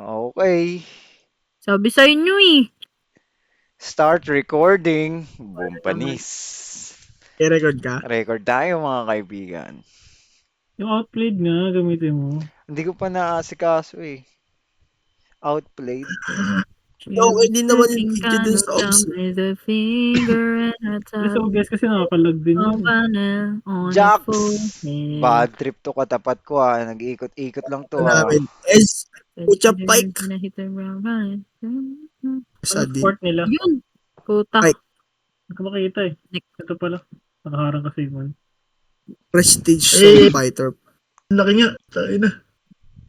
Okay. Sabi sa inyo eh. Start recording. Boom Tama. panis. I-record ka? Record tayo mga kaibigan. Yung outplayed nga, gamitin mo. Hindi ko pa naasikaso eh. Outplayed. Okay din naman yung Everything video dun kind of sa jump Ops. with a finger and a Kasi sa top OBS kasi nakakalag din of yun. panel on a Jax! full head. Bad trip to katapat ko ah. Nag-iikot-ikot lang to ah. Namin. Es, Pucha Pike. Hit the ground running. Sa Ano din. sport nila? Yun. Puta. Ay. Hindi ko makita eh. Ito pala. Nakaharang kasi yun. Prestige Eh. Fighter. Laki nga. Tayo na.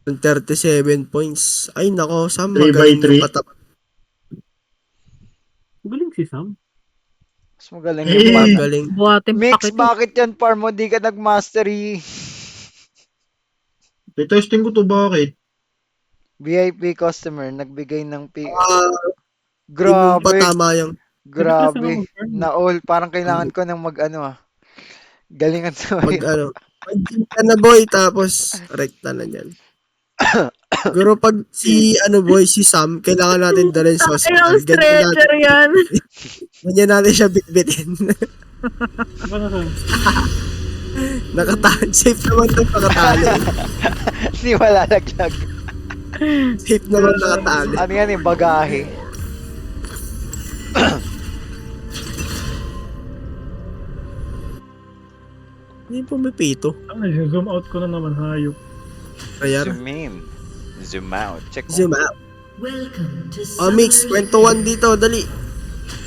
37 points. Ay nako, Sam. 3 by Magaling 3. yung katapat. Galing si Sam. Mas magaling Eh. yung farm. Magaling. Buhatin Mix, pakit. bakit yan farm mo? Di ka nag-mastery. Testing ko to bakit? VIP customer. Nagbigay ng P. Yung Grabe. patama yung Grabe. Na-all. Parang kailangan ko ng mag-ano ah. Galingan sa mag ano. Mag-gym ka na boy, tapos rekta na yan. Pero pag si boy, si Sam, kailangan natin dalhin sa Ay, hospital. ang stretcher yan. Ganyan natin siya bitbitin. Ano na Sam? Nakatahan. Safe naman yung nakatali. Di malalaglag. Safe naman nakatali. Ano yan yung bagahe? Hindi pumipito. Zoom out ko na naman, hayop. Rayar. Zoom in. Zoom out. Check mo. Zoom out. Welcome to Mix, kwentuhan dito, dali.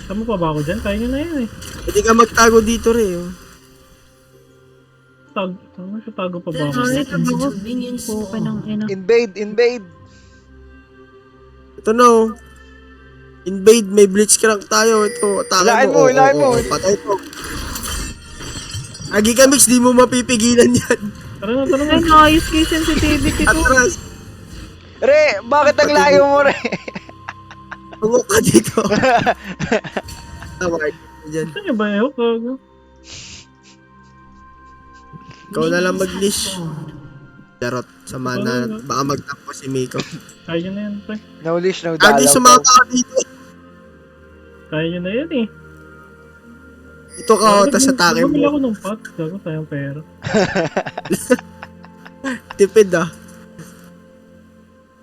Tama pa ba ako dyan? Kaya nyo na yun eh. Pwede ka magtago dito rin. Oh. Tama siya, tago pa ba ako? seconds until minions Okay ng spawn. ina. Invade, invade. Ito na oh. Invade, may blitzcrank tayo. Ito, atake Hilahin mo, mo. hilahin mo. Patay to. Agi ka Mix, di mo mapipigilan yan. Tara na, tara na. Ay, naayos kayo sensitivity ko. Atras. Re, bakit ang layo mo, Re? Tungok ka dito. Tawag ka dyan. Saan yung bayo? Kago. Ikaw na lang Minions have mag-leash. spawned. Charot, sama na. Baka magtapo si Miko. Kaya nyo na yan, pre. No leash, no Agi, dalaw. sumama ka dito. Kaya nyo na yan eh. Ito ka, oh, tas atake Bumili mo. ako ng pot. Gago, sayang pera. Tipid ah.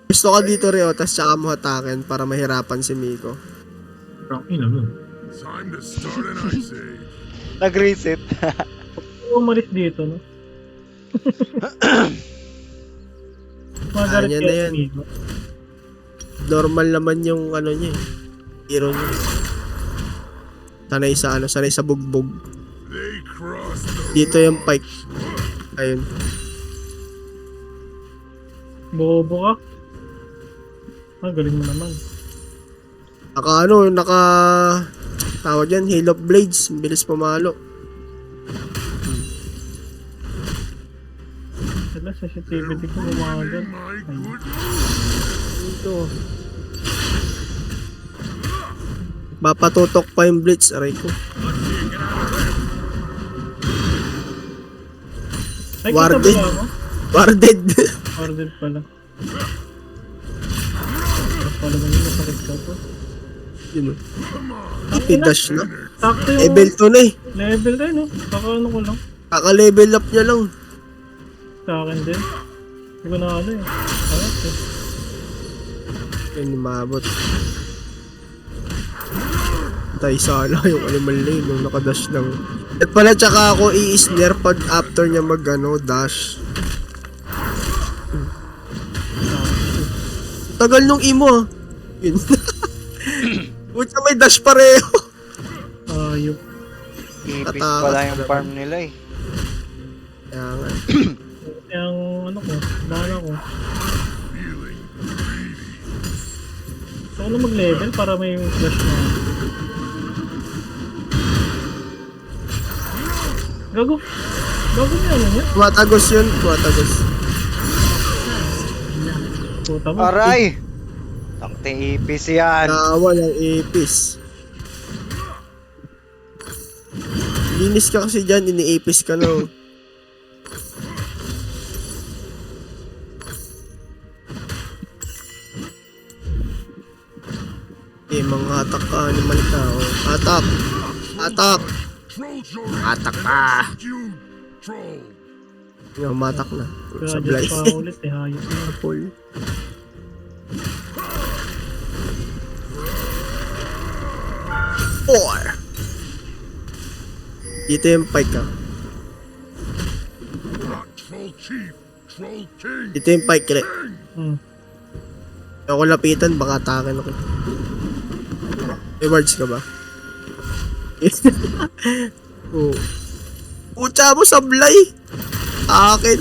Gusto ka dito rin, oh, tas tsaka mo hatakin para mahirapan si Miko. Ina mo. Time to start an ice age. Nag-reset. Umalis dito, no? Magalit Kanya na kaya yan. si Migo. Normal naman yung ano niya eh. Hero niya. Sanay sa bugbog. They crossed the Dito yung pike. Ayun. Bobo ka. Galing mo naman. Tawag yan, Hail of Blades. Bilis pumalo. Wala, sensitivity ko lumagal. my good Dito. Mapatutok pa yung Blitz. Aray ko. Ay, Warded. kita ba ako? Warded. Warded pala. Pala ba yung masakit ka to? Yun o. Ipidash na. Sakto yung Level 2 na eh. level rin, no? Saka ano ko lang. Kaka-level up niya lang. Sa akin din. Hindi ko na ano eh. Ayos eh. Yan umabot. Tay sana yung animal lane nung nakadash lang. At pala tsaka ako i-snare pag after niya dash. Tagal nung imo ah. Yun. Pucha may dash pareho. Ayop. Ipis Tatakas pala yung na farm nila eh. Kaya nga. Yung ano ko, dana ko. Gusto ko na mag-level para may flash na. Gago. Gago niya ano niya? Tumatagos yun. Tumatagos. Puta mo. Aray! Takte ipis yan. Naawa ng ipis. Linis ka kasi dyan. Iniipis ka na. Oh. Mga atak ka, animal ka. Oh. Atak! Atak! Troll your Atak ka! you troll. Yung matak na. Kaya Sablay. dyan pa ulit eh, hayop na. Full. Four! Dito yung pike ka. Not troll chief, troll king. Dito yung pike re. Hmm. Ako lapitan, baka atakin ako. May words ka ba? Oo. Pucha mo, sablay! Akin!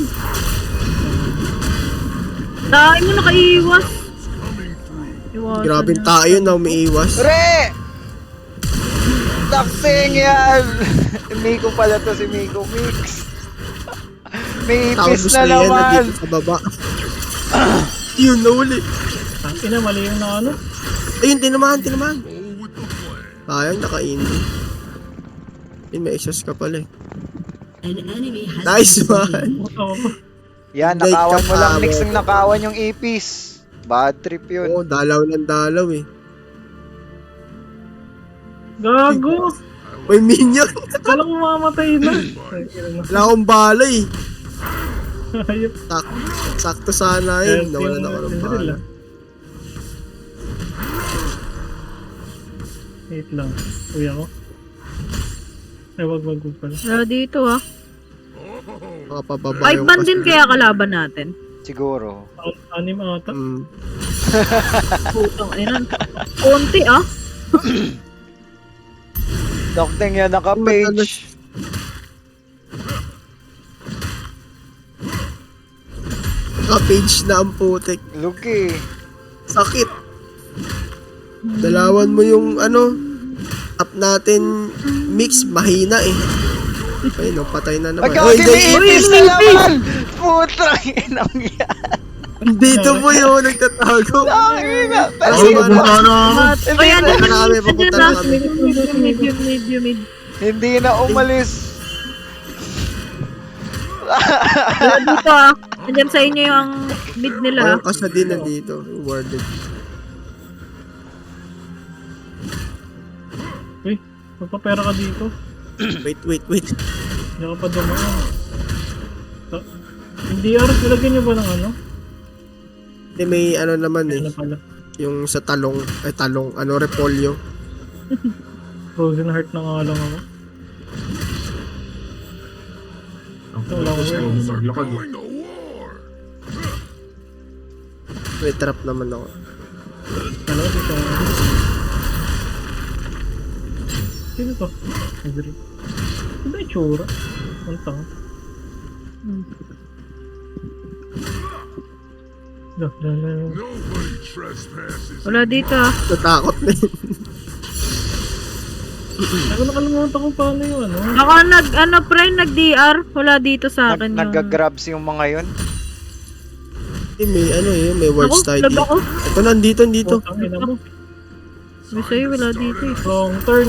Dahil mo nakaiwas. Iwasan Grabe na. tayo na umiiwas. Re! Taksing yan! Miko pala to si Miko Mix. May ipis Tapos na na yan, naman. nandito sa baba. Yun, nahuli. Ang ina, mali yung na ano. Ayun, tinamaan. Roll with the plan. Sayang, naka-indi. Yun, may exhaust ka pala eh. An enemy has Nice been one! slain. Oo. Yan, Like nakawan mo lang kasama. Mix ng nakawan yung ipis. Bad trip yun. Oo, dalaw ng dalaw eh. Gago! May minion! Kala ko mamamatay na. Ay, ina na. Wala akong bala eh. Hayop. Sakto sana yun. Healthy Nawalan yung ako ng Cinderella. bala. Wait lang. Uwi ako. Ay, wag pala. Wala dito ah. Mga pababa Five yung man din kaya kalaban natin. Siguro. Anim ata. Putang ina. Konti ah. Dokteng yan naka-page. Naka-page na ang putik. Luki. Sakit. Dalawan mo yung ano, up natin mix, mahina eh. Ay, no, patay na naman. Ikaw, Oy, may hindi, ipis na naman! Putang inang yan. dito po yun, nagtatago. Tangina. Ako, Kasi pupunta na ako. O yan, Papunta na kami, papunta na kami. Mid. hindi na umalis. Wala dito ah. Andyan sa inyo yung mid nila ah. Ayun kasa din nandito, warded. Uy, magpapera ka dito. Wait. Hindi ka pa dumaan. Hindi aras, nilagyan nyo ba ng ano? Hindi, may ano naman eh, Ano pala? yung sa talong, ano, repolyo. Frozen heart na nga lang ako. Ako, Wala ko gusto eh. mo maglakad. Going to war. May trap naman ako. Kala ko dito. Sino to? Adri. Ano yung tsura? Ang tanga. No. Nobody trespasses. Wala dito ah. Natakot na yun. Ako nakalimutan ko paano yung ano. Ako nag-DR. Wala dito sa akin yung... Nag-grabs yung mga yun. May ano eh, may words Ako, tayo lag dito. ako. Ito, nandito. Putang ina mo. Sabi sa'yo, wala dito eh. Wrong turn.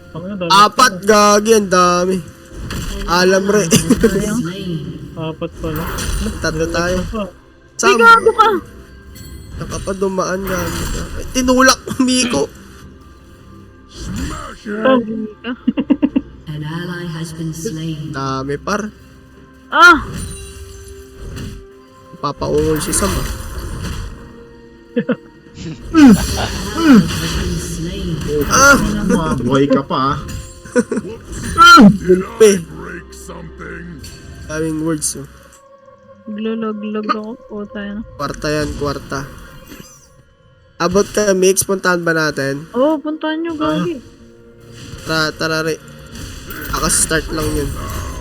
Ang ina, dami. Apat, gagi, ang dami. Alam re. Slain. Apat pala. Tatlo tayo. Pa. Ay, Sam, gago ka! nakapadumaan nga. Tinulak mo, Miko. Smash it. Gago ka. An ally has been slain. Dami par. Ah! Papaungol si Sam. Has been slain. Buhay ka pa ah. Gulpe. Break something. Daming words. Oh. Naglulog-log ako. Puta yan. Kwarta. Abot ka, Mix. Puntahan ba natin? Oo, puntahan nyo, gagi. Tara re. Start lang yun.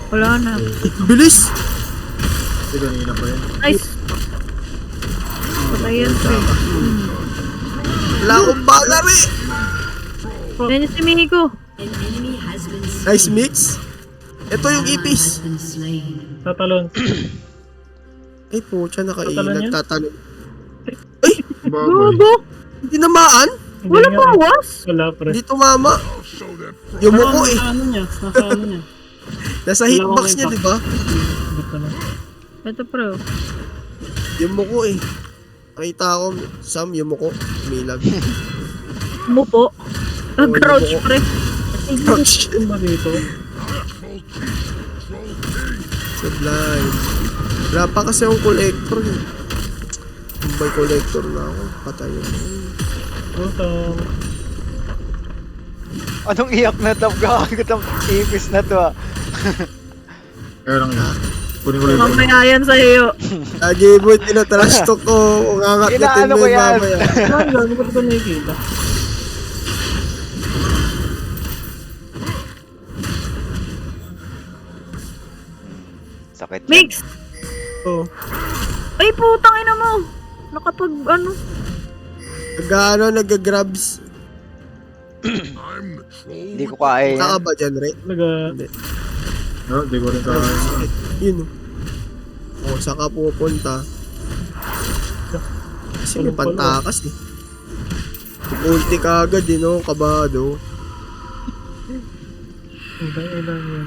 Wala na. Bilis! Kasi kanina pa yun. Nice! Patayan ko eh. Wala akong bala re! Yan yung si Miko. An enemy has been slain. Nice mix. Ito yung Ally ipis. has been slain. Tatalon. Ay, pucha, Tatalon yan? nagtatanong. Babay. Gago! Hindi namaan. Hindi Wala nga. bawas! Wala pre. Hindi tumama. I'll show them. Yung muko eh. Ano niya? Nasa ano niya? Nasa hitbox niya, di ba? Basta na. Ito pro. Yung muko eh. Nakita ko, Sam, yumuko. Milag. Umupo. Crouch pre. Crouch. Ano ba dito? Sublime. Wala pa kasi akong collector. Kung may collector na ako, patay yun. Utang. Anong iyak na tap? Gagat ang ipis na to ah. Kaya lang yun. Kunin ko lang yun. Mamaya yan sa'yo. Lagi mo, tinatrash talk ko. Kung ngangakyatin Inaano mo ko yung yan? mamaya. Ano ba? Ano ba ito nakikita? Sakit yan. Mix! Oh. Ay, putang ina mo! Nakapag, ano? Nag-grabs. I'm the troll. Hindi ko kaya yan. Saka ba dyan, Ray? Talaga. No, di ko rin kaya. Yun. Oh, saan ka pupunta? Kasi may pantakas eh. Ulti ka agad eh, no? Kabado. Ilan yan.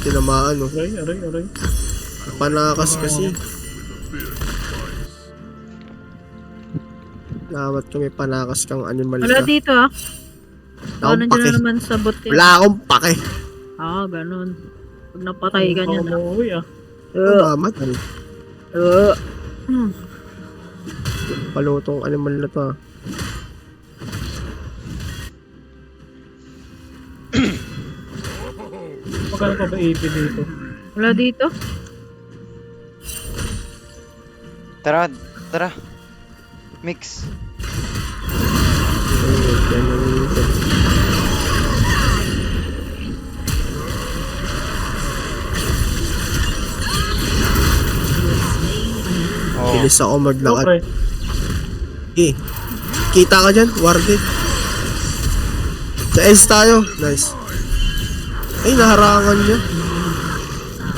Tinamaan, no? Aray. Panakas kasi. Salamat ka, may panakas kang animal Wala ka. dito ah. Wala akong Ano dyan pake. na naman sa bot yan? Wala akong pake. Ah, ganun. Pag napatay ka niyan ah. Umuwi ah. Salamat. Hmm. Palutong animal na to. Magkano pa ba AP dito? Wala dito? Tara, tara. Mix. Oh. Bilis ako maglakad. Okay. Okay. Kita ka dyan, warded. Sa edge tayo. Nice. Ay, naharangan niya.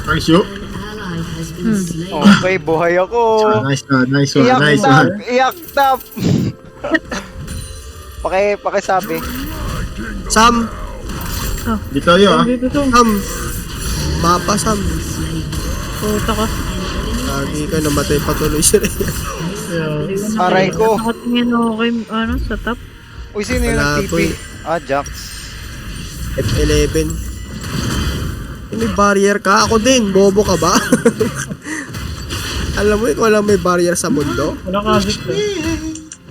Nice yo. An ally has been slain. Okay, buhay ako. Nice one, nice one, Iyak nice tap! one. Iyak tap! Pakisabi. Sam! Dito tayo ah. Dito to. Sam! Mapa, Sam. Puta ka. Lagi ka, namatay patuloy si Ray. Yeah. Aray ko. Nakatingin ako kay, ano, sa top. Uy, sino yung Wala po nag-TP? eh. Ah, Jax. F11. May barrier ka? Ako din, bobo ka ba? Alam mo, ikaw lang may barrier sa mundo? Wala ka agit eh.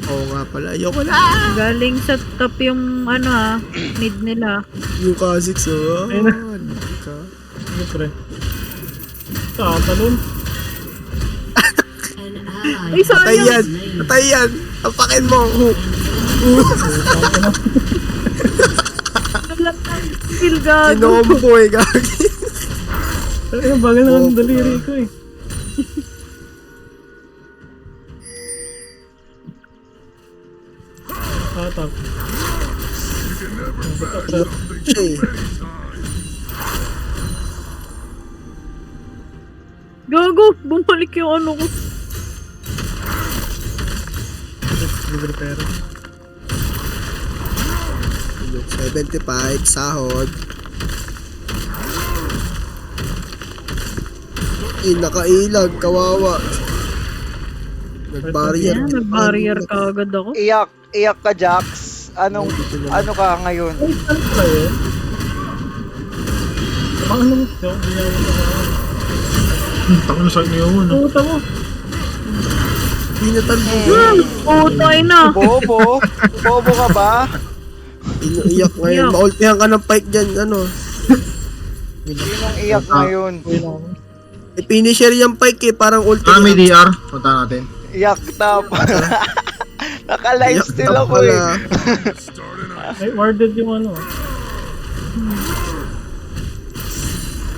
Oo nga pala, ayoko na. Galing sa top yung, ano ah, mid nila. Yung Kha'Zix, oh. Ayun na. Hindi ka. Sige pre. Tatalon. An ally Ay, Patay sayang! yan! Patay yan! Tapakin mo! Walang skill gago. Kinombo eh, gagi. Ay, bagal na ang daliri ko eh. Tap. Siya eh. Gago! Bumalik yung ano ko. Libre pera. 75, sahod. Eh, nakailag, kawawa. Nag-barrier. Yan, nag-barrier ka agad ako. Iyak ka, Jax. Ano ka ngayon? Ay, saan pa yun? Baka naman ito. Hindi na naman ako. Tako na sa inyo yun. Puta mo. Pinatalbo. Putay na! Bobo? Bobo ka ba? Iyak ngayon. Iyak. Maultihan ka ng pike dyan, ano. Sinong iyak ngayon? Uy lang. May finisher yung pike eh, parang ulti. Ah, may DR. Punta natin. Iyak tap. Naka-live Iyak still na ako pala. eh. Ay, warded yung ano.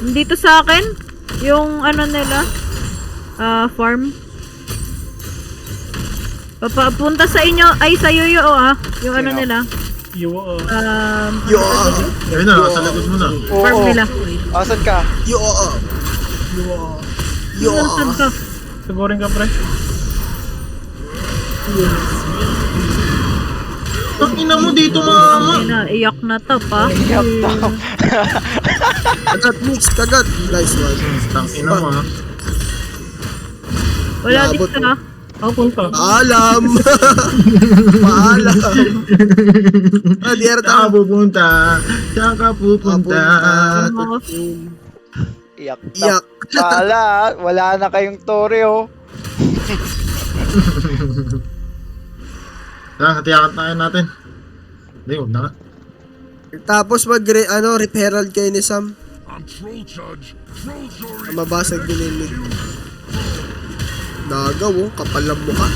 Dito sa akin, yung ano nila, farm. Papunta sa inyo, ay sa Yoyo ah, yung ano Sino? nila. Yo, Yo! Ayun na, nasa likod mo na. Farm Oo. nila. Asan ka? Yo! Yo! Saan ka? Sigurin ka pre. Ang ina mo dito, mama. Iyak na to, pa. Iyak daw. Kagat, mix, kagat. Nice one. Ang ina mo, ha. Wala Naabot dito, mo. ah. Ako punta. Paalam. Paalam. Di Saan ka pupunta? Saan ka pupunta? Ako. Iyak daw. Iyak. Wala na kayong tore, oh. Tara, hatiyakat na kayo natin. Hindi, huwag na nga. Tapos rip herald kayo ni Sam. I'm troll judge. Trolls are Mabasag din yung mid. Nagaw, oh. Kapal ng mukha.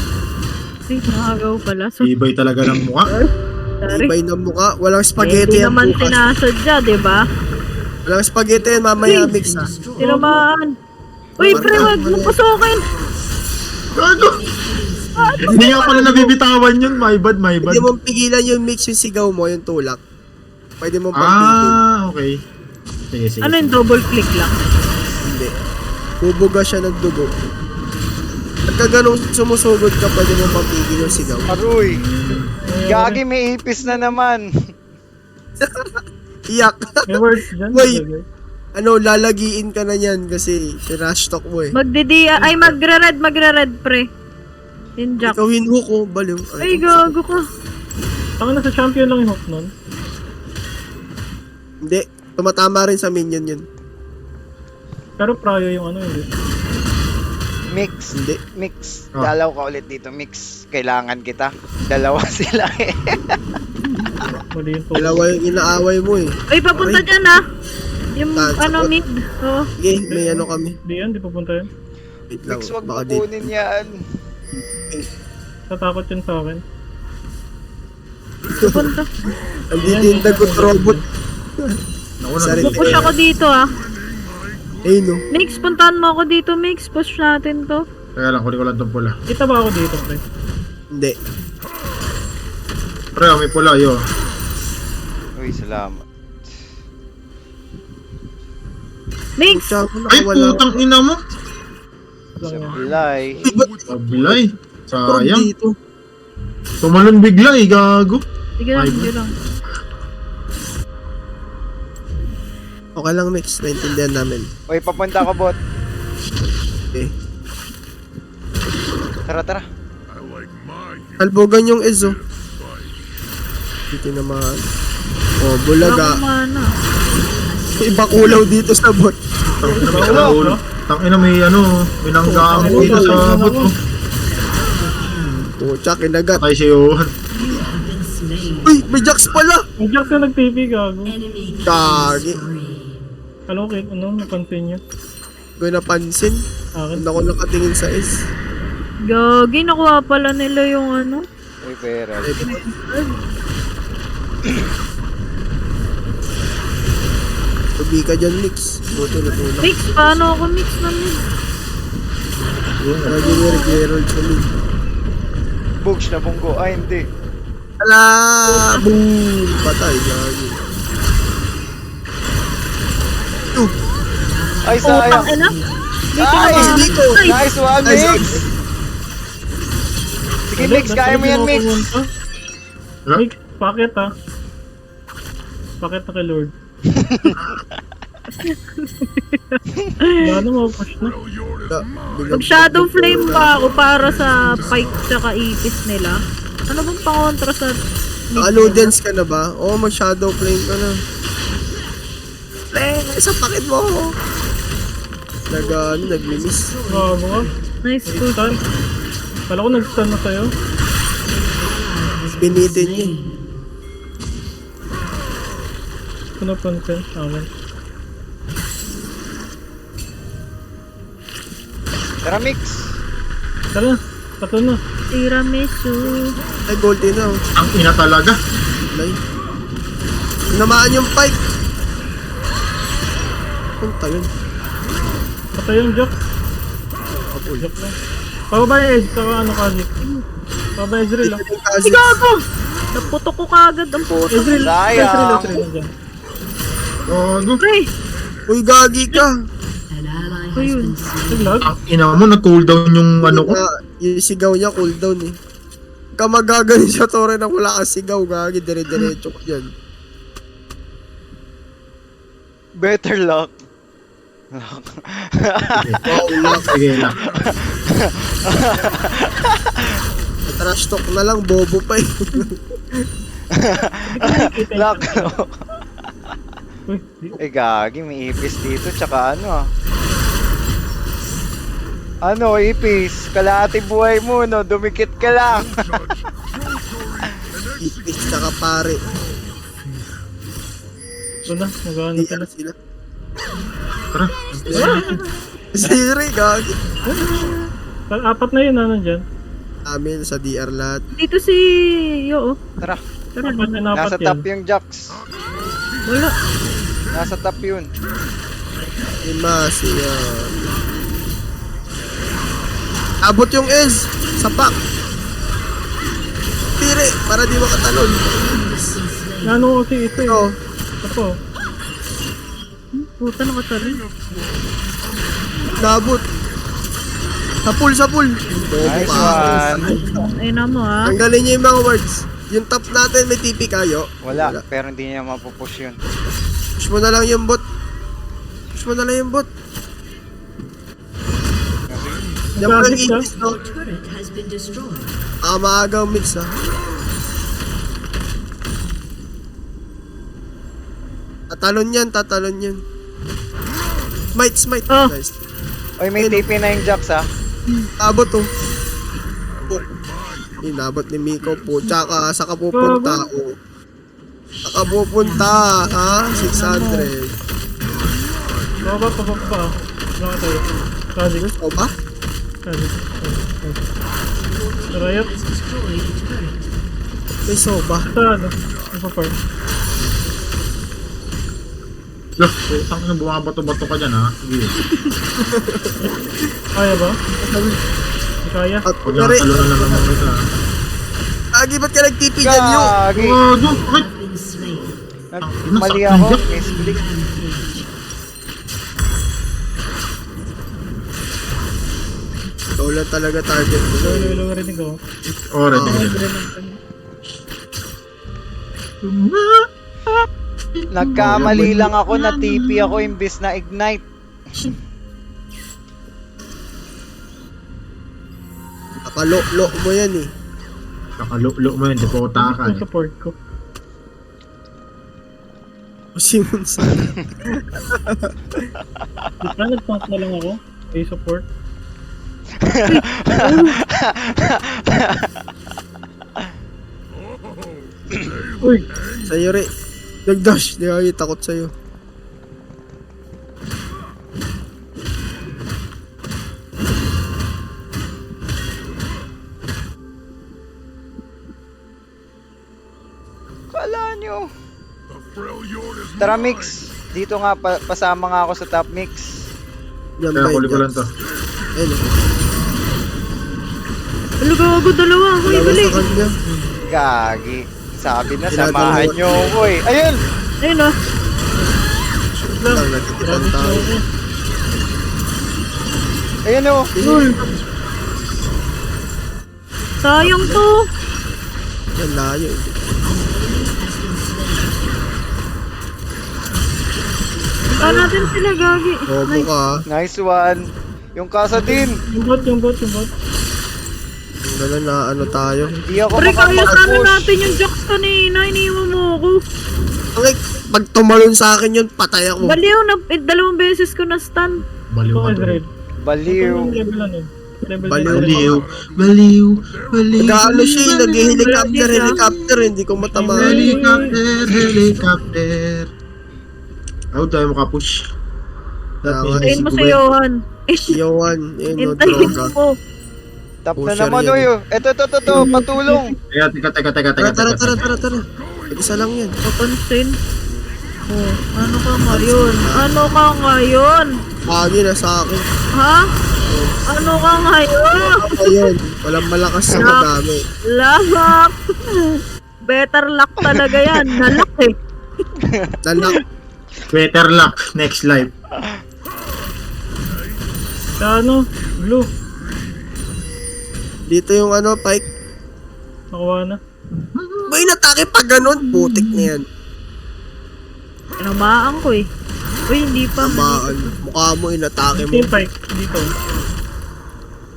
Ay, nakagaw pala. So, Ibay talaga ng mukha. sorry. Ibay ng mukha. Walang Hindi spaghetti yan naman bukas. sinasadya, di ba? Walang spaghetti yan mamaya mix ha. Tinamaan. Uy, pre, wag mo pusukin. Gago! Hindi nga pala nabibitawan yun. My bad, my bad. Pwede mong pigilan yung mix yung sigaw mo, yung tulak. Pwede mong pampigil. Okay. Sige, sige. Ano yung double click lang? Hindi. Bubuga siya ng dugo. Pagka ganun sumusugod ka, pwede mong pampigil yung sigaw. Aruy. Gagi, may ipis na naman. Iyak. May words dyan. Wait. Lalagiin ka na yan kasi trash talk mo eh. Magre-red, pre. Yung Jack. Ikaw hinhook ko, baliw. Ay, gago ka. Ako nasa champion lang yung hook nun. Hindi. Tumatama rin sa minion yun. Pero prayo yung ano, hindi. Mix. Hindi. Mix. Ah. Dalaw ka ulit dito, Mix. Kailangan kita. Dalawa sila eh. Mali yung tulog. Dalawa yung inaaway mo eh. Uy, papunta dyan, ah. Yung Saan? ano, Sakot? mid. Oh. Sige, may ano kami. Di yan, di papunta yan. Wait lang. Mix, wag mo Baka di. kunin yan. Natakot yun sa akin. Papunta. Andito yung dagot robot. Naku, Sarili. Pupush ako dito, ah. Ayun no. Mix, puntahan mo ako dito, Mix. Push natin to. Kaya lang, kunin ko lang itong pula. Kita ba ako dito, pre? Hindi. Pre, may pula, yo. Uy, salamat. Mix! Pucha ko Ay, nakawala. putang ina mo. Lang yan. Sablay. Ay, ba't Pablay. from Sayang. dito? Tumalon bigla eh, gago. Sige lang, Ay, sige lang. Okay lang mix, naintindihan namin. Uy, papunta ka, bot. Okay. Tara. I like my Albogan yung Ezo. Dito naman. Oh, Wala bulaga. akong mana. Iba kulaw dito sa bot. Tangina may ano, may nanggaang dito sa bot mo. Pucha, kinagat. Patay siya yun. Uy, may jacks pala! Yung Jax na nag-TV, gago. Enemy Kagi. Ano, napansin nyo? Gawin napansin. Akin. Hindi ako nakatingin sa S. Gagi, nakuha pala nila yung ano. Uy, pera. Tubi ka dyan, mix. Buto na tulak. Mix, paano ako mix na mid? Lagi ni Rick Gerald sa mid. Bugs na bunggo. Ay, hindi. Ala! Boom! Patay, gagi. Ay, Oh, sayang. tang ina. Nice! Nico! Nice one, Nice Mix! Sige, Mix. Kaya mo yan, Mix. Mix, pakit ha. Pakit na kay Lord. Wala na, mapush na. Mag shadow flame pa ako para sa pike tsaka ipis nila. Ano bang pangontra sa mid Naka-Ludens ka na ba? Oo, mag-shadow flame ka na. Sa pakit mo ako. Nag-miss. Gago ka. Nice push. Stun. Kala ko nag-stun na sa'yo. Binitin niya. Pinapansin. Akin. Tara, Mix. Tara, tatlo na. Tiramisu. Ay, golden na. Oh. Ang ina talaga. Ay. Namaan yung pipe. Punta yun. Patay yung Jack. Jack lang. Pababa yung Edge, saka ano kasi. Pababa yung Ezreal ah. Yung Ay, Kha'Zix. gago! Naputok ko kagad ang puto. Ezreal, Sayang. Ezreal nandiyan. Gago. Pre! Uy, gagi ka. an ally Oh, has yun. been slain. Naglag? Ang ina mo, nag-cooldown yung ano ko. Yung sigaw niya, cooldown eh. Pagka magagaling sa tore na wala kang sigaw, gagi, dire-diretso ko yan. Better luck. Wow, lock. Sige lang. Trash talk na lang, bobo pa eh. Luck. Uy, di- Eh, gagi, may ipis dito, tsaka ano ah. Ano, ipis? Kalahati buhay mo, no? Dumikit ka lang. Ipis na ka pare. ito na, magano Di sila. ano sila. Tara. Siri, gagi. Apat na yun, nandyan. Amin sa DR lahat. Dito si Yo, oh. Tara, Tara Apat na. na nasa apat top yan. yung Jax. Wala. Nasa top yun. Imasi yan. Abot yung Ez. Sapak. Tire, para di makatalon. Ano kasi ito eh. Ito. Ito. Puta, nakatali. Nabot. Sa pool. Bobo Nice ka. one. Ay na mo, ha. Tanggalin niyo yung mga words. Yung top natin, may TP kayo. Wala, pero hindi niya mapupush yun. Push mo na lang yung bot. Yan pa yung Nagkakit ka? English, no? Turret has been destroyed. Maagang mix, ha? Tatalon yan. Smite. Oh. Nice. Oy, may TP na yung Jax ha. Abot, oh. Inabot ni Miko po. Tsaka, saka pupunta, oh. Saka pupunta, ha? 600. Pababa. Wala ka tayo. Kazik. O ba? Kazik. Riot. Destroyed a turret. May soba. Ito ano. Ito par. Look, utang na bumabato-bato ka dyan ha. Sige. Kaya ba? Hindi kaya. At Huwag pare, lang talunan na naman kita. Agi, ba't ka nag-TP dyan, yo? Gagi. Oh, Diyos, bakit? Been slain. Mali ako. Misclick. Ikaw lang talaga target mo. Low rinig ako. Oh, ready. Nagkamali lang ako na TP ako imbis na ignite. Nakalo mo yan, eh. Nakalo mo yun, di po utaka Ito eh. support ko. Simon sa... Di ba nag-tank na lang ako? A support. Uy! Sa'yo, Re. Nag-dash. Di ako takot sa'yo. Kala nyo. The Freljord is Tara mine. mix. Dito nga, pasama nga ako sa top mix. Yan Kaya ba huli ko lang to. Ayun, oh. Ano gago, dalawa. Uy, Dalawa bali. sa kanya. Gagi. Sabi na, Ginagawa. samahan nyo ako eh. Ayun! Ayun, oh. Lang, nagtitipan tayo. Ayun oh. Sayang to. Yan, layo. eh. Punta natin sila, gagi. Bobo ka, ha? Nice one. Yung kasa din. Yung bot. Ganun na ano tayo. Hindi ako Pre, kaya sana makapag-push. natin yung Jax kanina. Iniwan mo ako. Okay, pag tumalon sa akin yun, patay ako. Baliw na, dalawang beses ko na stun. Baliw Ito ka to. Ezreal. Baliw. Level ano? Level Baliw. Baliw. Nag-ano siya, nag-helicopter, hindi ko matamaan. Helicopter. Ayaw tayo makapush. Tama. Hintayin mo si Johan. Yowan, yun, no, Hintayin droga. mo. Tap na Pusher naman yan. oy. Ito, patulong. Tara. Isa lang yan. Papansin. Oh, ano ka ngayon? Lagi na sa akin. Ha? Ano ka ngayon? Ayun, walang malakas sa madami. Lahap. Better luck talaga yan. Nalak eh. Nanak, Better luck. Next life. Sa ano? Blue. dito yung ano, Pike. Nakuha na. May inatake pa ganun. Putik na yan. Tinamaan ko eh. Uy, hindi pa. Tamaan. Mukha mo inatake mo. Team fight. Dito.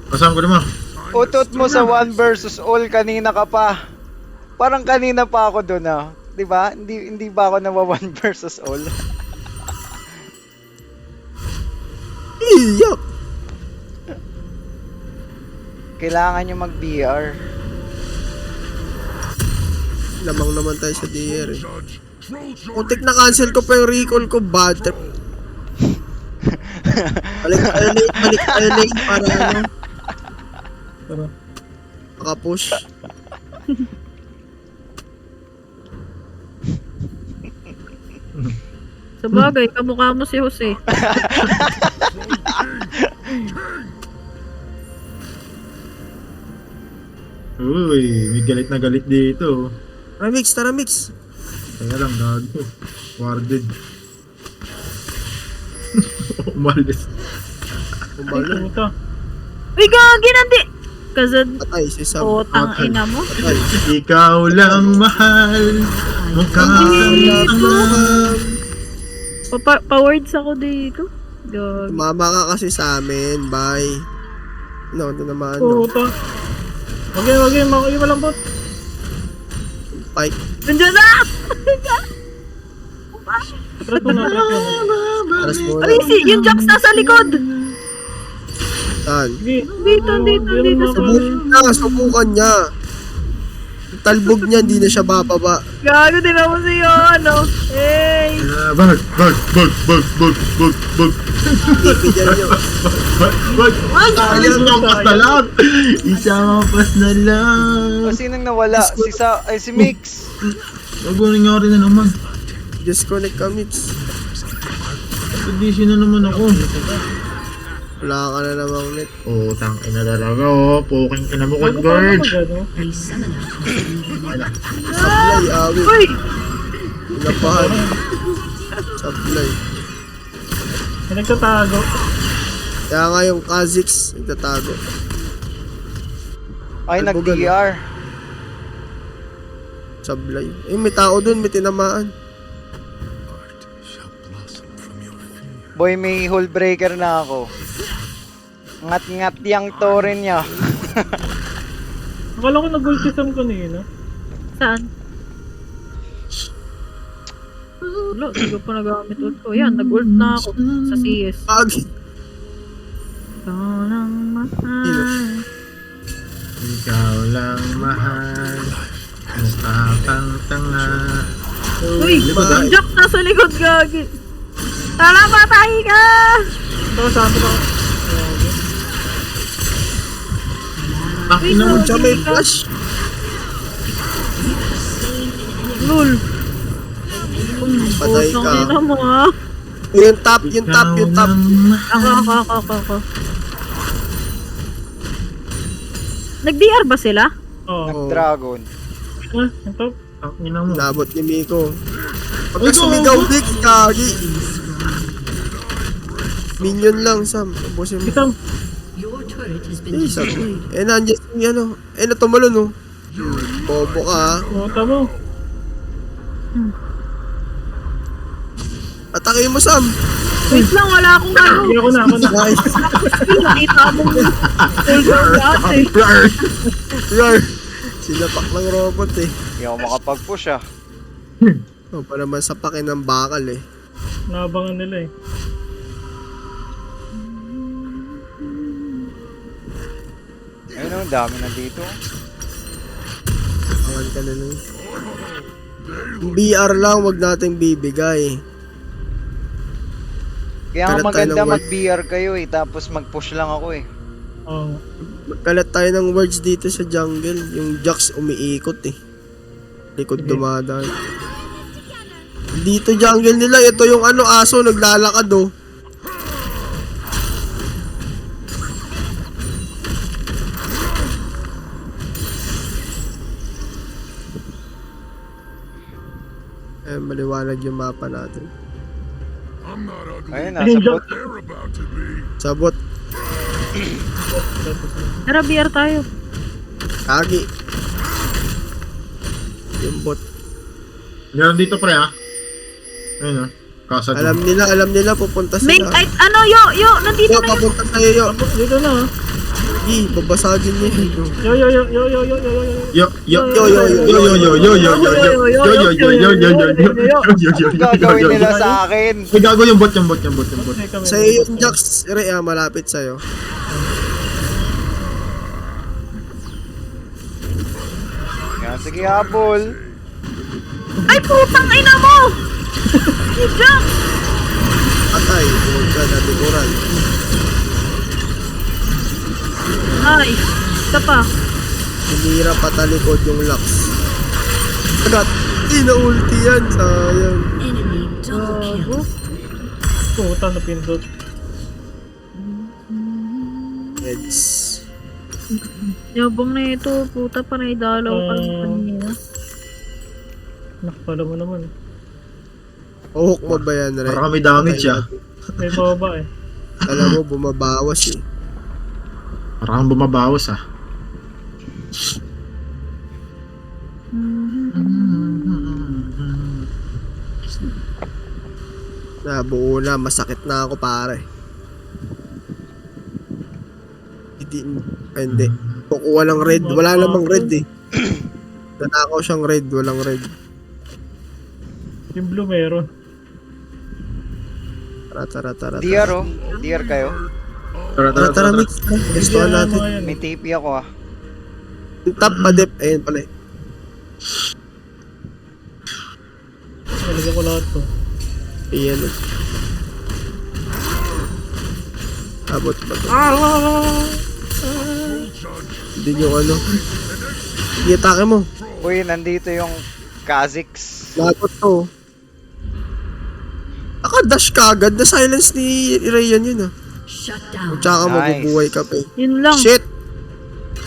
Kasama ko naman. Utot mo sa 1 versus all, kanina ka pa. Parang kanina pa ako doon ah. 'Di ba? Hindi ba ako nawa 1 versus all? Iyak. Kailangan nyo mag-BR. Lamang naman tayo sa DR eh. Judge, trolls your Putik na cancel ko pa yung recall ko. Bad trip. Balik tayo late para ano. Tara. Makapush. Sa bagay, kamukha mo si Jose. Uy, may galit na galit dito. Tara mix. Kaya lang, gago. Warded. Umalis. Kumalo. Puta. Uy, gagi nandi! Kazad, Patay si Sam. putang ina mo. Patay. Ikaw lang mahal. Mukha Pa-words ako dito. Gagi. Tumama ka kasi sa amin. Bye. No, ito naman. No. Puta. Wag yun. Malambot. Fight. Nandiyan na! Atras mo na. Aras mo Ay, na. yung Jax nasa likod! Saan? Sige. Dito sa Subukan niya. Yung talbog niya, hindi na siya bababa. Gago din ako sa'yo, ano? Hey! Bag. Bigyan niyo. Isang pas na lang. Isang pas na lang. O sinong nawala? Si Mix. Bago nangyari na naman. Disconnect ka, Mix. Condition na naman ako. Wala ka na namang net. Oh, tangina talaga oh. Poking ka na mo, Paano Converge. ano? A summoner has been joined. Sablay, awi. Uy! Pinapahan. Sablay. May nagtatago. Kaya nga yung Kha'Zix, nagtatago. Ay, Talbogan, nag-BR. Sablay. Eh, may tao dun, may tinamaan. Boy, may hole breaker na ako. Ngat-ngat yung toren niya. Akala ko nag-ultism kanina. Saan? Wala, hindi ko pa nagamit ult ko. Yan, nag-ult na ako sa CS. Agi. Ikaw lang mahal. Ikaw lang mahal. Mukha kang tanga. Uy! Yung Jax nasa likod, gagi! Tara, patay ka! Ito sa atin ako. Takin na mo. Siya may flash. Lul! Patay Putang ka. ina mo, ha? Yung top. Ako. Nag-DR ba sila? Oo. Nag-dragon. Ah, ito. Takin na mo. Nabot ni Miko. Pagka sumigaw, Dick, kagi. Minion lang, Sam. Tapusin mo. Isang. Your turret has been Eh, sabi. destroyed. Eh, nandiyan yung ano. Eh, natumalon, oh. Bobo ka, ha. Puta mo. Atake mo, Sam. Wait lang, wala akong ano. Hindi ako na. Nice. Nakita mo shoulder dati. Rar. Sinapak ng robot, eh. Hindi ako makapag-push ah. Oh, pa naman sa pakin ng bakal, eh. Naabangan nila eh. Ayun oh, dami na dito. Angal ka na nun. BR lang, wag nating bibigay. Kaya nga Kalat tayo maganda ng word. mag-BR kayo eh, tapos mag-push lang ako eh. Oo. Magkalat tayo ng words dito sa jungle. Yung Jax umiikot, eh. Likod dumadaan. Dito jungle nila, ito yung ano, aso naglalakad, oh. Eh, maliwanag yung mapa natin. I'm not ugly. Ayun, nasa bot. They're about to be. Sabot, Tara, BR tayo. kagi. Yung bot. Meron dito pre ha. Ayun ha. Kasad. Alam nila, pupunta May, sila. ay, ano, yo, nandito Yo, na yun. papunta sa'yo, yo. Dito na ha. Gi, babasagin niya yun. Yo. Anong gagawin nila sa akin? May gago yung bot. Sa'yo yung Jax, Re, malapit sa'yo. Yan, sige habol. Ay, putang ina mo! Si Jack! Atay, huwag ka natikuran. Ay, isa pa. Sinira patalikod yung Lux. Agad, ina-ulti yan, sayang. Enemy double kill. Puta na pindot. Heads. Yabang na ito, puta pa na idalaw ka lang kanina. Nakapala mo naman. Uhok mo ba yan, Re? Para kami damage ah. May baba eh. Alam mo, bumabawas eh. Para kang bumabawas ah. Nabuo na, masakit na ako pare. Hindi. Kukuha ng red. Wala namang red eh. Nanakaw siyang red, walang red. Yung blue meron. Tara. DR oh. DR kayo. Tara, mix. Gusto Hindi natin. mga yan May eh. TP ako ah. Yung top pa dip. Ayun pala eh. Nalagyan ko lahat to. Ayan eh. Abot ba to? Hindi yung ano. I-atake mo. Uy, nandito yung Kha'Zix. Lagot to. Naka-dash ka agad. Na-silence ni Rayan yun ah. Shut down. Tsaka Nice. mabubuhay ka pa eh. Yun lang. Shit!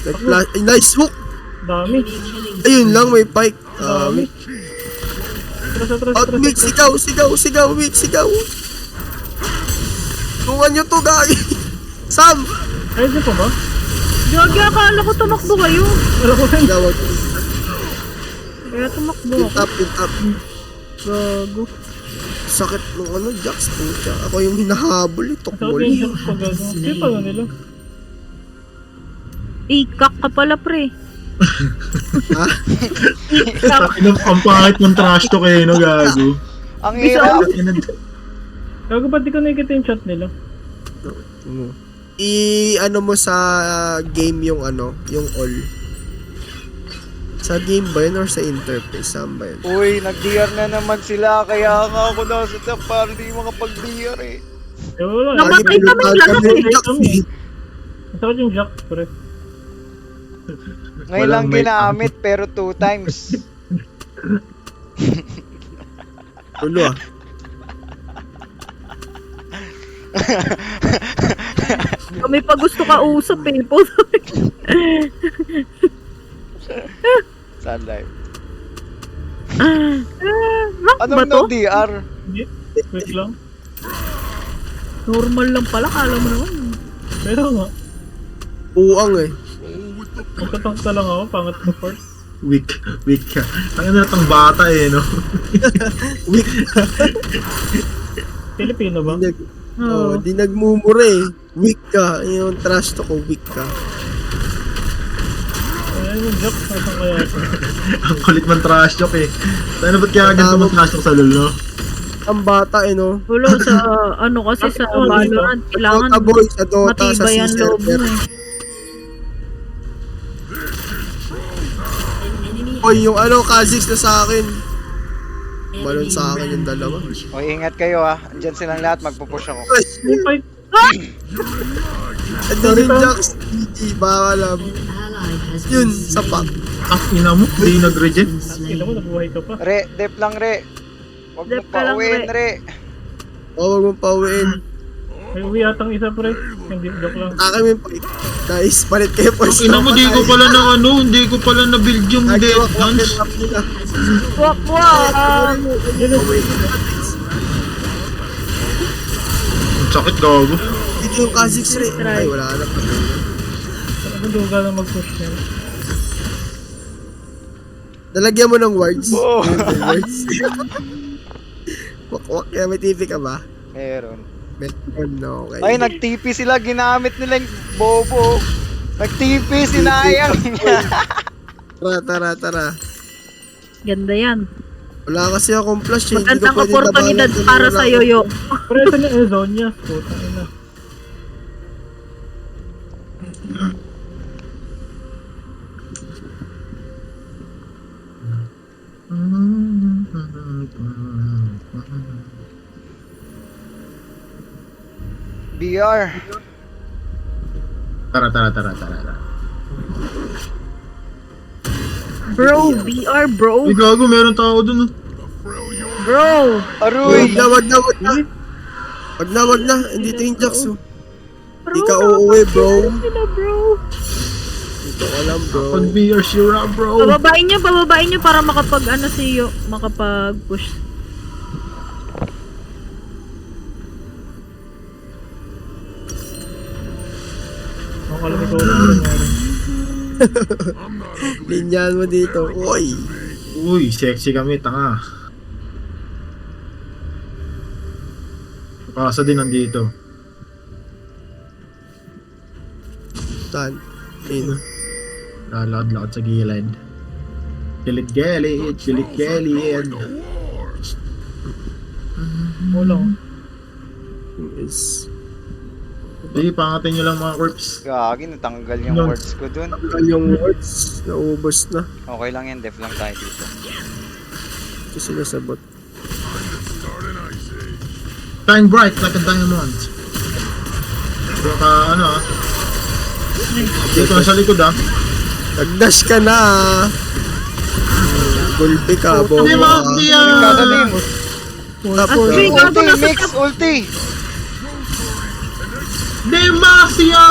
Nag-flash. Ay, nice hook! Dami. Ayun lang, may pike. Dami. Tras. Out, Mick, sigaw! Mick, sigaw! Tungan nyo to, gagi! Sam! Ay, di pa ba? Gagi, akala ko tumakbo kayo. Alam ko rin. Gawag. Kaya tumakbo Yung ako. top. Gago. Sakit nung ano, Jax. Pucha. Ako yung hinahabol eh, Sa tukbol. atin yung pag ano. Di pa na nila. Ikak ka pala, pre. Ha? Ang pangit ng trash to kayo no gago. Ang hirap. Gago ba't di ko nakikita yung chat nila? I-ano mo sa game yung ano, yung all. Sa game ba yun or sa interface? Saan ba yun? Uy, nag-DR na naman sila. Kaya nga ako nasa top para di makapag-DR eh. Eh wala. Namatay kami lahat eh. Jax, eh. Masakit yung Jack, pre. Ngayon lang ginamit pero 2 times. Tulo ah. Kami pa gusto ka usap eh. Saan live? Rank ba Anong to? no DR? Hindi. Wait lang. Normal lang pala, kala mo naman. Pero nga. Buang eh. Magtatangka lang ako, pangat na part. Weak ka. Ang ina natang bata eh no. Weak. Pilipino ba? Oh, di nagmumura eh. Weak ka. Yung trash to ko, weak ka. Ayan yung Jack, nasaan kaya ito? Ang kulit man trash talk eh. Ano ba't kaya ganito man trash talk sa lol no? Ang bata eh no. Wala sa, ano kasi sa Valorant, kailangan Dota boy, sa Dota, sa matibay ang loob mo C-server. eh. Oy, yung ano, Kha'Zix na sa akin. Malon sa akin yung dalawa. Uy, ingat kayo ah. Andyan silang lahat, magpupush ako. Ay, May fight. ito yung Jax. GG, baka alam. An ally has Yun, been sapak. Ang ina mo, hindi nag-reject. Ina mo, nabuhay ka pa. Re, dep lang re. Huwag mo Dep ka lang, pauwiin re. O, huwag mong pauwiin. May uwi atang isa, pre. Hindi, joke lang. Atake mo yung pike. Guys, palit kayo po. Ang ina mo, di ko pala na ano, hindi ko pala na build yung death dance. Wak wak! Ang sakit gago. Dito yung Kha'Zix rin. Ay, wala na. Ano duga na mag-push niya? Nalagyan mo ng words. Oo. Words. Wakwak, kaya may TV ka ba? Meron. Meron, okay. Ay, nag-TP sila. Ginamit nila yung bobo. Nag-TP, sinayang niya. Tara. Ganda yan. Wala kasi akong flash eh. Hindi Magandang ko pwede oportunidad labanan para kung sa wala yoyo. Pero ito na Ezonia. Puta ina. BR. Tara. Bro, BR bro. Uy, gago, meron tao dun. Bro. Aruy. Wag na. Hindi ito yung Jax. Oh. Bro, Di ka uuwi, bro. sila bro. Dito ka lang, bro. On VR Shira, bro. Pababain nyo para makapag ano siyo, makapag push. Makalamig ko lang nangyari. Linyahan mo dito. Uy. Uy, sexy kami, tanga. Pasa din nandito. Saan? In. Lalakad-lakad sa gilid. Gilid-gilid. Wala. Is. Di, pangatin nyo lang mga corpse. Gagi, natanggal yung Yun. words ko dun. Tanggal yung words. Naubos na. Okay lang yan, def lang tayo dito. Ito sinasabot. Shine bright like a diamond. Bro ka, ano ah. Dito na sa likod ah. Nag-dash ka na. Gulpi ka, bobo Di ka. ba, di ah. Kasalim. Tapos, Uy, gago Ulti, na mix, ulti. Demacia!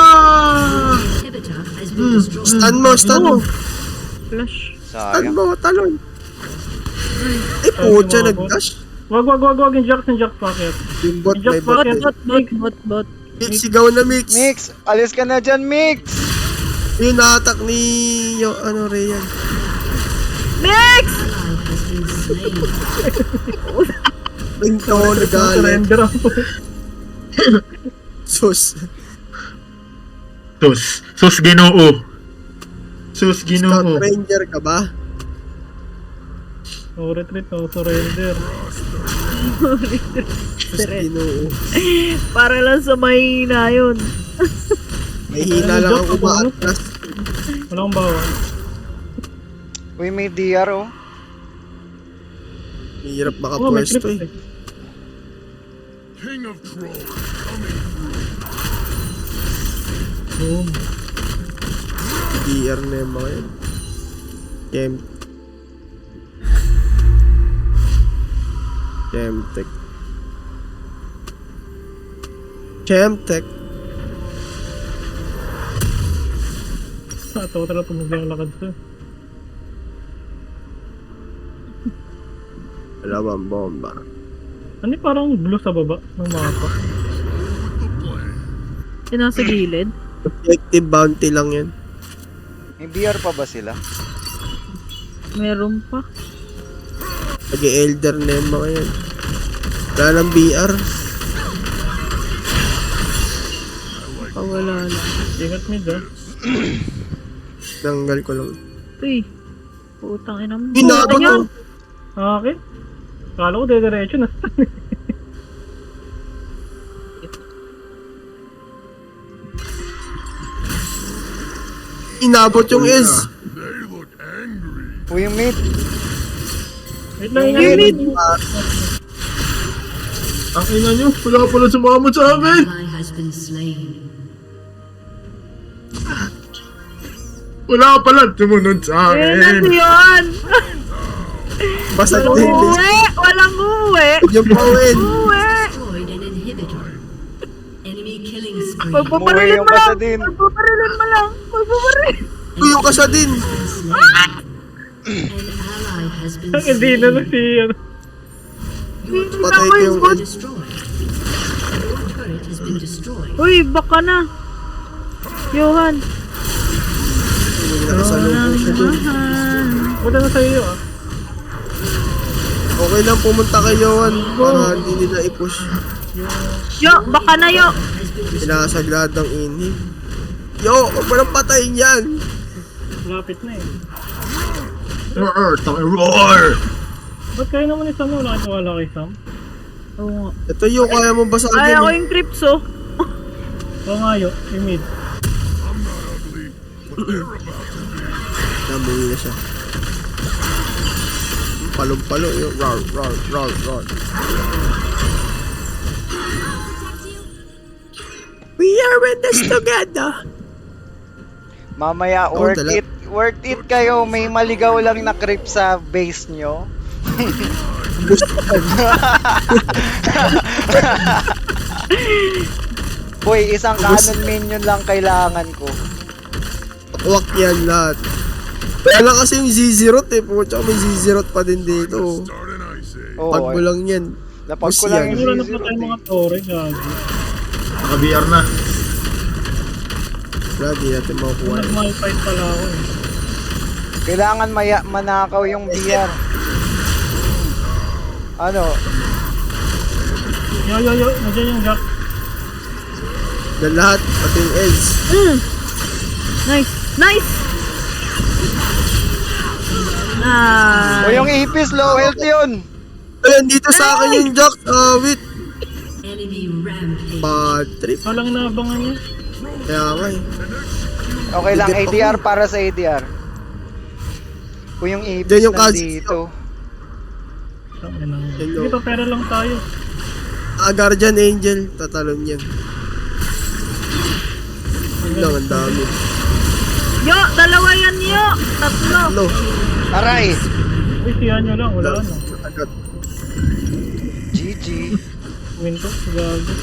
Inhibitor has been destroyed. stun mo. Flash. Stun Sayang. mo, talon. Ay, putya, nag-dash. Wag. Yung Jax packet. Yung bot, may Jack, bot. bakit? Bot. Mix, sigaw na mix. Mix, alis ka na dyan, Mix. Yun, na-attack ni... Yung, ano, Rayan. Mix! Ally has been slain. Rinto, nagalit. Surrender ako. Sus. Sus Ginoo. Sus Scout Ginoo. Ranger ka ba? No retreat, no surrender. Sus, Ginoo. Para lang sa mahina yun. May hina lang ang umaatras. Walang bawal. Uy, may DR oh. Hirap Oh, may makapwesto trip eh. King of Trolls. Boom. DR na yung mga yun. Chemtech. Tawa talaga pag naglalakad to. Dalawang bomba. Ano yung parang blue sa baba ng mapa? Yung nasa gilid. Objective bounty lang yan. May BR pa ba sila? Meron pa. Nag-elder na yung mga yan. Wala ng BR. Wala lang. Ingat mid ah. Tanggal ko lang. Uy. Putang ina mo. Binago Ano yan? to. Okay. Kala ko dediretso na. Inabot yung is. They look angry. Uy, mid. Wait lang Yung yan. mid. Ang ina nyo, wala pala sumamot sa amin. Ally has been slain. Wala pala sumunod sa Eh, amin. nasi yun! Basag Walang din. uwi! Walang uwi! Yung pawin. Uwi! Destroyed an inhibitor. Enemy killing spree. Magpaparilin yung mo lang! kasadin. Magpaparilin mo lang! Magpaparilin! Uy, yung kasa din. An ally has been Hindi na na slain. si ano. Patay ko yung in. Destroyed. Your turret has been destroyed. Uy, baka na! Johan! Nakasalubong siya dun. Mahal! Wala na sa'yo ah. Okay lang pumunta kay Yohan para hindi nila i-push. Yo, baka na yo. Sinasaglad ng inhib. Yo, huwag mo nang patayin yan. Lapit na eh. Roar! Roar! Ba't kaya naman ni Sam mo? Nakatiwala kay Sam? Oo nga. Ito yung kaya mo basagin. Kaya ko eh. yung creeps oh. Oo nga yo, yung mid. Namuhi na siya. Palong-palo yun. Roar, roar, roar, roar. We are in this together. Mamaya, Oh, dala. worth it kayo. May maligaw lang na creep sa base nyo. Boy, isang cannon minion lang kailangan ko. Wak yan lahat. Kaya lang kasi yung Z0 eh. Pumunta may Z0 pa din dito. Start an ice age. Oo, Pag mo lang yan. napag ko Boss lang yan. Siguro yung na pa tayo mga tore, gago. Naka-VR na. Wala, di natin makukuha. Nag-malfight pala ako eh. Kailangan manakaw yung BR. Ano? Yo, nandiyan yung Jack. Na lahat, pati yung Eds. Nice. Nice. O yung ipis, low health yun. Ayan, dito sa akin yung Jack. Wait. Enemy rampage. Bad trip. Walang naabangan niya. Kaya nga eh. Okay lang, Higit ako. ADR para sa ADR. O yung ipis Diyan yung nandito. Sabi lang. Hello. Sige, pera lang tayo. Guardian Angel. Tatalon yan. Yun lang, ang dami. Yo, dalawa yan yo. Tatlo. Ano? Aray! Uy, siya nyo lang, wala ano. Agad. GG. Win to, gago.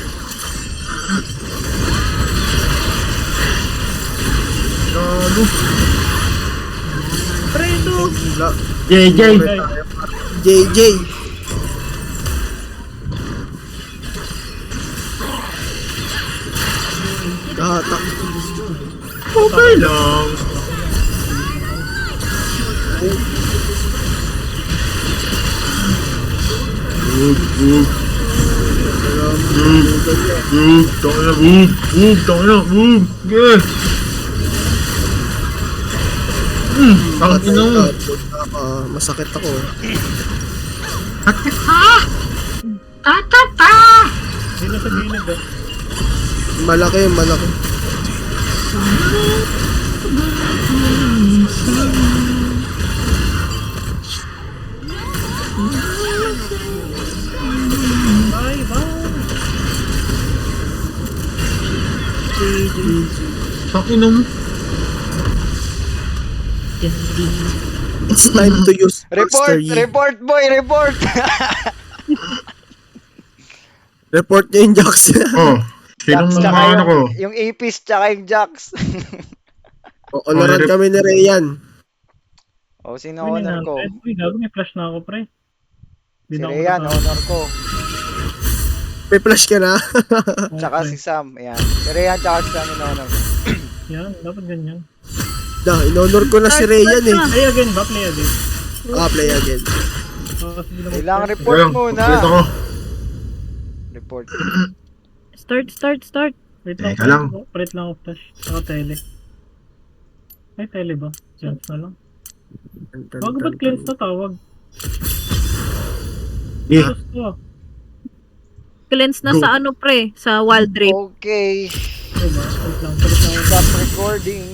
Gago. Predo. Wala. JJ! JJ. Gatak. Okay lang. Move! Yeah! Bakit ino? Masakit ako. Hindi na sa gilid ah. Malaki, malaki. Bye, bye. Bakit ino? It's time to use Report! Monster Yi. Report boy! Report! Report niya yung Jax. Oh, sinong Jax, tsaka mga ano ko? yung Apis tsaka yung Jax. Honoran kami ni Rayan. O, sino honor ko? Uy, gago, may flash na ako, pre. Si Di na ako Rayan, nakatawa. honor ko. May flash ka na. Tsaka si Sam, ayan. Si Rayan tsaka si Sam yung honor ko. Yan, dapat ganyan. In-honor ko na si Rayan eh. Play again ba? Play again. Play again. Sige lang. Kailangan report Ayun, muna. complete ako. Report. Start. Wait lang. Teka lang. Palit lang ako flash. Saka tele. Ay, tele ba? Chance na lang. Wag ba't cleanse na tawag? Yeah. Gusto. Cleanse na sa ano pre? Sa Wild Rape. Okay. Diba? Palit lang ako. Stop recording.